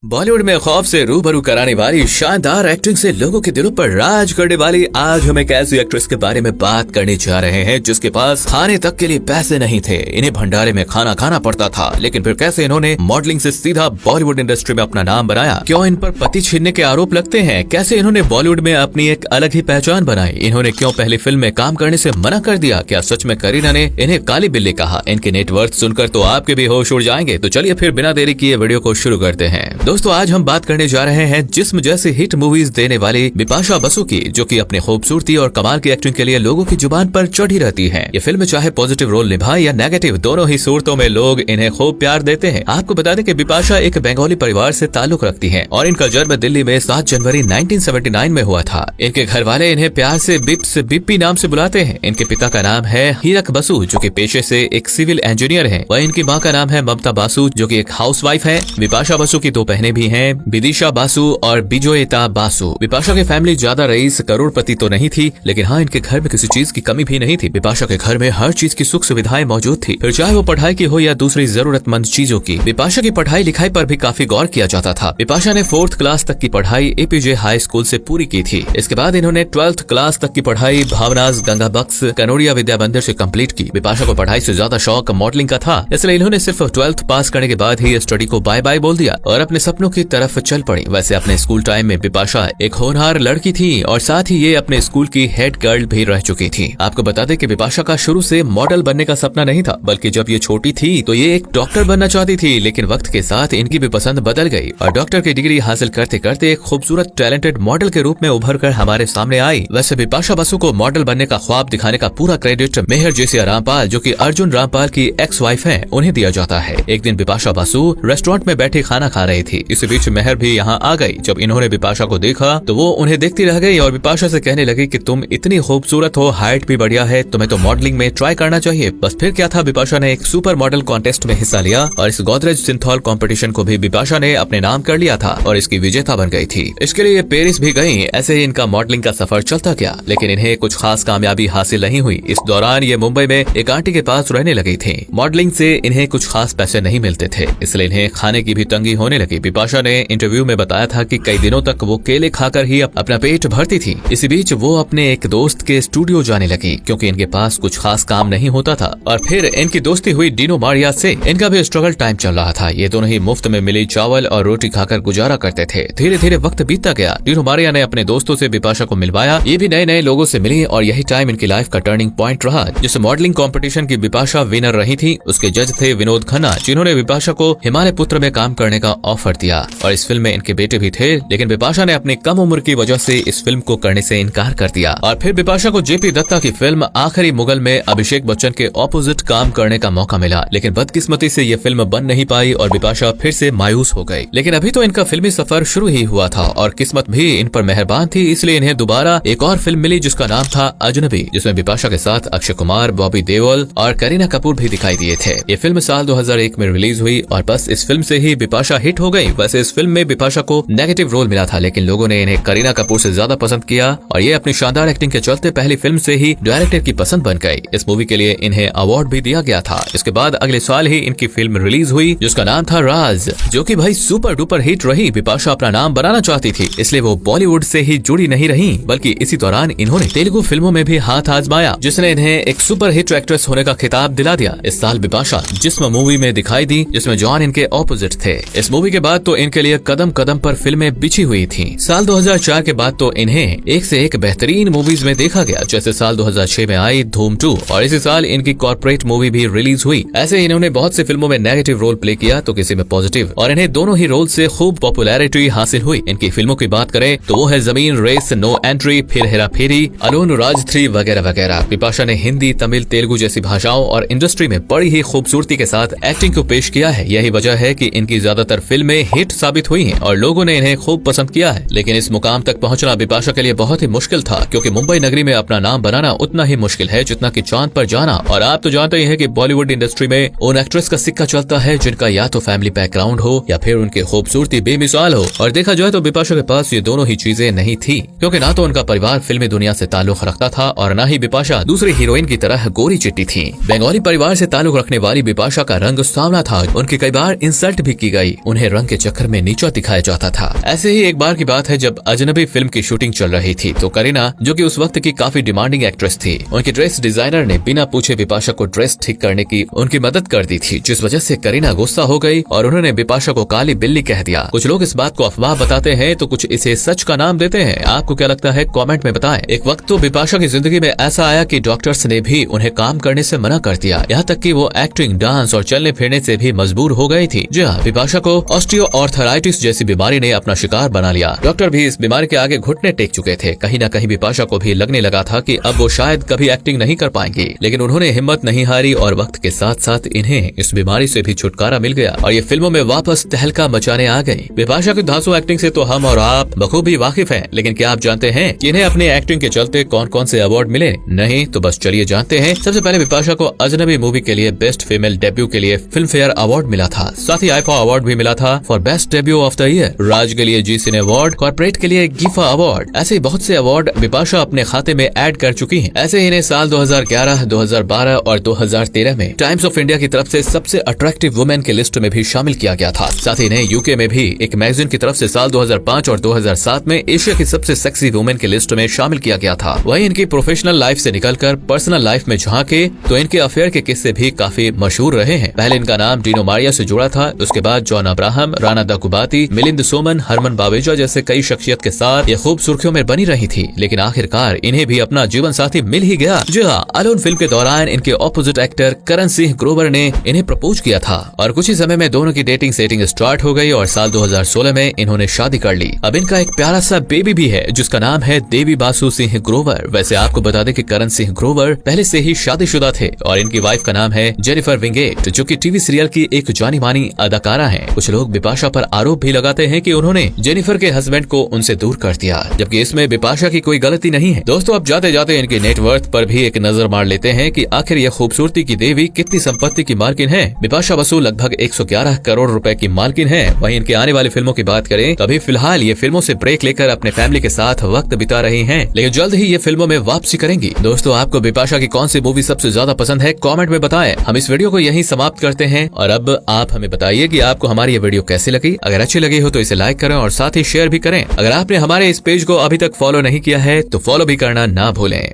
बॉलीवुड में खौफ से रूबरू कराने वाली शानदार एक्टिंग से लोगों के दिलों पर राज करने वाली आज हम एक ऐसी एक्ट्रेस के बारे में बात करने जा रहे हैं जिसके पास खाने तक के लिए पैसे नहीं थे। इन्हें भंडारे में खाना खाना पड़ता था, लेकिन फिर कैसे इन्होंने मॉडलिंग से सीधा बॉलीवुड इंडस्ट्री में अपना नाम बनाया। क्यों इन पर पति छीनने के आरोप लगते हैं, कैसे इन्होंने बॉलीवुड में अपनी एक अलग ही पहचान बनाई, इन्होंने क्यों पहली फिल्म में काम करने से मना कर दिया, क्या सच में करीना ने इन्हें काली बिल्ली कहा। इनके नेटवर्थ सुनकर तो आपके भी होश उड़ जाएंगे। तो चलिए फिर बिना देरी किए वीडियो को शुरू करते हैं। दोस्तों, आज हम बात करने जा रहे हैं जिस्म जैसी हिट मूवीज देने वाली बिपाशा बसु की, जो कि अपनी खूबसूरती और कमाल की एक्टिंग के लिए लोगों की जुबान पर चढ़ी रहती हैं। ये फिल्म चाहे पॉजिटिव रोल निभाए या नेगेटिव, दोनों ही सूरतों में लोग इन्हें खूब प्यार देते हैं। आपको बता दें कि बिपाशा एक बंगाली परिवार से ताल्लुक रखती हैं और इनका जन्म दिल्ली में 7 जनवरी 1979 में हुआ था। इनके घर वाले इन्हें प्यार से बिप्पी नाम से बुलाते हैं। इनके पिता का नाम है हीरक बसु, जो कि पेशे से एक सिविल इंजीनियर है। वह इनकी माँ का नाम है ममता बासु, जो कि एक हाउसवाइफ है। बिपाशा बसु की 2 बहनें भी हैं, विदिशा बासु और बिजोयता बासु। बिपाशा की फैमिली ज्यादा रईस करोड़पति तो नहीं थी, लेकिन हाँ, इनके घर में किसी चीज की कमी भी नहीं थी। बिपाशा के घर में हर चीज की सुख सुविधाएं मौजूद थी, फिर चाहे वो पढ़ाई की हो या दूसरी जरूरतमंद चीजों की। बिपाशा की पढ़ाई लिखाई पर भी काफी गौर किया जाता था। बिपाशा ने 4th क्लास तक की पढ़ाई एपीजे हाई स्कूल से पूरी की थी। इसके बाद इन्होंने 12th क्लास तक की पढ़ाई भावनाज गंगा बक्स कनोडिया विद्या मंदिर से कंप्लीट की। बिपाशा को पढ़ाई से ज्यादा शौक मॉडलिंग का था, इसलिए इन्होंने सिर्फ 12th पास करने के बाद ही स्टडी को बाय बाय बोल दिया और अपने सपनों की तरफ चल पड़ी। वैसे अपने स्कूल टाइम में बिपाशा एक होनहार लड़की थी और साथ ही ये अपने स्कूल की हेड गर्ल भी रह चुकी थी। आपको बता दें कि बिपाशा का शुरू से मॉडल बनने का सपना नहीं था, बल्कि जब ये छोटी थी तो ये एक डॉक्टर बनना चाहती थी। लेकिन वक्त के साथ इनकी भी पसंद बदल गई और डॉक्टर की डिग्री हासिल करते करते एक खूबसूरत टैलेंटेड मॉडल के रूप में उभर कर हमारे सामने आई। वैसे बिपाशा बसु को मॉडल बनने का ख्वाब दिखाने का पूरा क्रेडिट मेहर जेसिया रामपाल, जो कि अर्जुन रामपाल की एक्स वाइफ है, उन्हें दिया जाता है। एक दिन बिपाशा बसु रेस्टोरेंट में बैठी खाना खा रही थी। इसी बीच मेहर भी यहाँ आ गई। जब इन्होंने बिपाशा को देखा तो वो उन्हें देखती रह गई और बिपाशा से कहने लगी कि तुम इतनी खूबसूरत हो, हाइट भी बढ़िया है, तुम्हें तो मॉडलिंग में ट्राई करना चाहिए। बस फिर क्या था, बिपाशा ने एक सुपर मॉडल कॉन्टेस्ट में हिस्सा लिया और इस गोदरेज सिंथॉल कंपटीशन को भी बिपाशा ने अपने नाम कर लिया था और इसकी विजेता बन गई थी। इसके लिए पेरिस भी गई। ऐसे ही इनका मॉडलिंग का सफर चलता गया, लेकिन इन्हें कुछ खास कामयाबी हासिल नहीं हुई। इस दौरान ये मुंबई में एक आंटी के पास रहने लगी थी। मॉडलिंग से इन्हें कुछ खास पैसे नहीं मिलते थे, इसलिए इन्हें खाने की भी तंगी होने लगी। बिपाशा ने इंटरव्यू में बताया था कि कई दिनों तक वो केले खाकर ही अपना पेट भरती थी। इसी बीच वो अपने एक दोस्त के स्टूडियो जाने लगी, क्योंकि इनके पास कुछ खास काम नहीं होता था। और फिर इनकी दोस्ती हुई डिनो मारिया से। इनका भी स्ट्रगल टाइम चल रहा था। ये दोनों ही मुफ्त में मिली चावल और रोटी खाकर गुजारा करते थे। धीरे धीरे वक्त बीतता गया। डिनो मारिया ने अपने दोस्तों से बिपाशा को मिलवाया। ये भी नए नए लोगों से मिली और यही टाइम इनकी लाइफ का टर्निंग पॉइंट रहा। जिस मॉडलिंग कॉम्पिटिशन की बिपाशा विनर रही थी, उसके जज थे विनोद खन्ना, जिन्होंने बिपाशा को हिमालय पुत्र में काम करने का ऑफर दिया और इस फिल्म में इनके बेटे भी थे। लेकिन बिपाशा ने अपनी कम उम्र की वजह से इस फिल्म को करने से इनकार कर दिया। और फिर बिपाशा को जेपी दत्ता की फिल्म आखिरी मुगल में अभिषेक बच्चन के ऑपोजिट काम करने का मौका मिला, लेकिन बदकिस्मती से ये फिल्म बन नहीं पाई और बिपाशा फिर से मायूस हो गई। लेकिन अभी तो इनका फिल्मी सफर शुरू ही हुआ था और किस्मत भी इन पर मेहरबान थी, इसलिए इन्हें दोबारा एक और फिल्म मिली जिसका नाम था अजनबी, जिसमें बिपाशा के साथ अक्षय कुमार, बॉबी देओल और करीना कपूर भी दिखाई दिए थे। ये फिल्म साल 2001 में रिलीज हुई और बस इस फिल्म से ही बिपाशा हिट हो गई। वैसे इस फिल्म में बिपाशा को नेगेटिव रोल मिला था, लेकिन लोगों ने इन्हें करीना कपूर से ज्यादा पसंद किया और ये अपनी शानदार एक्टिंग के चलते पहली फिल्म से ही डायरेक्टर की पसंद बन गई। इस मूवी के लिए इन्हें अवार्ड भी दिया गया था। इसके बाद अगले साल ही इनकी फिल्म रिलीज हुई जिसका नाम था राज, जो कि भाई सुपर डुपर हिट रही। बिपाशा अपना नाम बनाना चाहती थी, इसलिए वो बॉलीवुड से ही जुड़ी नहीं रही, बल्कि इसी दौरान इन्होंने तेलुगु फिल्मों में भी हाथ आजमाया, जिसने इन्हें एक सुपर हिट एक्ट्रेस होने का खिताब दिला दिया। इस साल बिपाशा जिस्म मूवी में दिखाई दी, जिसमें जॉन इनके ऑपोजिट थे। इस मूवी के बाद तो इनके लिए कदम कदम पर फिल्में बिछी हुई थी। साल 2004 के बाद तो इन्हें एक से एक बेहतरीन मूवीज में देखा गया, जैसे साल 2006 में आई धूम 2 और इसी साल इनकी कॉर्पोरेट मूवी भी रिलीज हुई। ऐसे इन्होंने बहुत सी फिल्मों में नेगेटिव रोल प्ले किया तो किसी में पॉजिटिव, और इन्हें दोनों ही रोल से खूब पॉपुलैरिटी हासिल हुई। इनकी फिल्मों की बात करें तो वो है जमीन, रेस, नो एंट्री, फिर हेरा फेरी, अलोन, राज 3 वगैरह वगैरह। बिपाशा ने हिंदी, तमिल, तेलुगु जैसी भाषाओं और इंडस्ट्री में बड़ी ही खूबसूरती के साथ एक्टिंग को पेश किया है। यही वजह है कि इनकी ज्यादातर फिल्में हिट साबित हुई हैं और लोगों ने इन्हें खूब पसंद किया है। लेकिन इस मुकाम तक पहुंचना बिपाशा के लिए बहुत ही मुश्किल था, क्योंकि मुंबई नगरी में अपना नाम बनाना उतना ही मुश्किल है जितना कि चांद पर जाना। और आप तो जानते ही हैं कि बॉलीवुड इंडस्ट्री में उन एक्ट्रेस का सिक्का चलता है जिनका या तो फैमिली बैकग्राउंड हो या फिर उनकी खूबसूरती बेमिसाल हो। और देखा जाए तो बिपाशा के पास ये दोनों ही चीजें नहीं थी, क्योंकि ना तो उनका परिवार फिल्मी दुनिया से ताल्लुक रखता था और न ही बिपाशा दूसरी हीरोइन की तरह गोरी चिट्टी थी। बंगाली परिवार से ताल्लुक रखने वाली बिपाशा का रंग सांवला था। उनकी कई बार इंसल्ट भी की गई, उन्हें रंग के चक्कर में नीचा दिखाया जाता था। ऐसे ही एक बार की बात है जब अजनबी फिल्म की शूटिंग चल रही थी तो करीना, जो कि उस वक्त की काफी डिमांडिंग एक्ट्रेस थी, उनके ड्रेस डिजाइनर ने बिना पूछे बिपाशा को ड्रेस ठीक करने की उनकी मदद कर दी थी, जिस वजह से करीना गुस्सा हो गई और उन्होंने बिपाशा को काली बिल्ली कह दिया। कुछ लोग इस बात को अफवाह बताते हैं तो कुछ इसे सच का नाम देते हैं। आपको क्या लगता है कमेंट में बताएं। एक वक्त तो बिपाशा की जिंदगी में ऐसा आया कि डॉक्टर्स ने भी उन्हें काम करने से मना कर दिया, यहाँ तक कि वो एक्टिंग, डांस और चलने फिरने से भी मजबूर हो गई थी। जी हाँ, बिपाशा को ऑस्टियोआर्थराइटिस जैसी बीमारी ने अपना शिकार बना लिया। डॉक्टर भी इस बीमारी के आगे घुटने टेक चुके थे। कहीं न कहीं बिपाशा को भी लगने लगा था कि अब वो शायद कभी एक्टिंग नहीं कर पाएंगी, लेकिन उन्होंने हिम्मत नहीं हारी और वक्त के साथ साथ इन्हें इस बीमारी से भी छुटकारा मिल गया और ये फिल्मों में वापस तहलका मचाने आ गई। बिपाशा की धांसू एक्टिंग से तो हम और आप बखूबी वाकिफ हैं, लेकिन क्या आप जानते हैं कि इन्हें अपनी एक्टिंग के चलते कौन कौन से अवार्ड मिले? नहीं तो बस चलिए जानते हैं। सबसे पहले बिपाशा को अजनबी मूवी के लिए बेस्ट फीमेल डेब्यू के लिए फिल्म फेयर अवार्ड मिला था। साथ ही आईफा अवार्ड भी मिला था for best debut of the year. Raj के लिए जी सिने अवार्ड, कॉर्पोरेट के लिए गीफा अवार्ड। ऐसे बहुत से अवार्ड बिपाशा अपने खाते में ऐड कर चुकी हैं। ऐसे इन्हें साल 2011, 2012 और 2013 में टाइम्स ऑफ इंडिया की तरफ से सबसे अट्रैक्टिव वुमेन के लिस्ट में भी शामिल किया गया था। साथ ही इन्हें यूके में भी एक मैगजीन की तरफ से साल 2005 और 2007 में एशिया की सबसे सेक्सी वुमेन के लिस्ट में शामिल किया गया था। वहीं इनकी प्रोफेशनल लाइफ से निकलकर पर्सनल लाइफ में झांके तो इनके अफेयर के किस्से भी काफी मशहूर रहे हैं। पहले इनका नाम डीनो मारिया से जुड़ा था, उसके बाद जॉन अब्राहम, राना दकुबाती, मिलिंद सोमन, हरमन बावेजा जैसे कई शख्सियत के साथ ये खूब सुर्खियों में बनी रही थी, लेकिन आखिरकार इन्हें भी अपना जीवन साथी मिल ही गया। जी हाँ, अलोन फिल्म के दौरान इनके ऑपोजिट एक्टर करण सिंह ग्रोवर ने इन्हें प्रपोज किया था और कुछ ही समय में दोनों की डेटिंग सेटिंग स्टार्ट हो गई और साल 2016 में इन्होंने शादी कर ली। अब इनका एक प्यारा सा बेबी भी है जिसका नाम है देवी बासु सिंह ग्रोवर। वैसे आपको बता दें कि करण सिंह ग्रोवर पहले से ही शादीशुदा थे और इनकी वाइफ का नाम है जेनिफर विंगेट, जो कि टीवी सीरियल की एक जानी मानी अदाकारा है। कुछ लोग बिपाशा पर आरोप भी लगाते हैं कि उन्होंने जेनिफर के हस्बैंड को उनसे दूर कर दिया, जबकि इसमें बिपाशा की कोई गलती नहीं है। दोस्तों, अब जाते जाते इनके नेटवर्थ पर भी एक नजर मार लेते हैं कि आखिर यह खूबसूरती की देवी कितनी संपत्ति की मालकिन है। बिपाशा बसु लगभग 111 करोड़ रुपए की मालकिन है। वहीं इनके आने वाली फिल्मों की बात करें तो अभी फिलहाल ये फिल्मों से ब्रेक लेकर अपने फैमिली के साथ वक्त बिता रही हैं, लेकिन जल्द ही ये फिल्मों में वापसी करेंगी। दोस्तों, आपको बिपाशा की कौन सी मूवी सबसे ज्यादा पसंद है कमेंट में बताएं। हम इस वीडियो को यहीं समाप्त करते हैं और अब आप हमें बताइए कि आपको हमारी ये वीडियो कैसी लगी। अगर अच्छी लगी हो तो इसे लाइक करें और साथ ही शेयर भी करें। अगर आपने हमारे इस पेज को अभी तक फॉलो नहीं किया है तो फॉलो भी करना ना भूलें।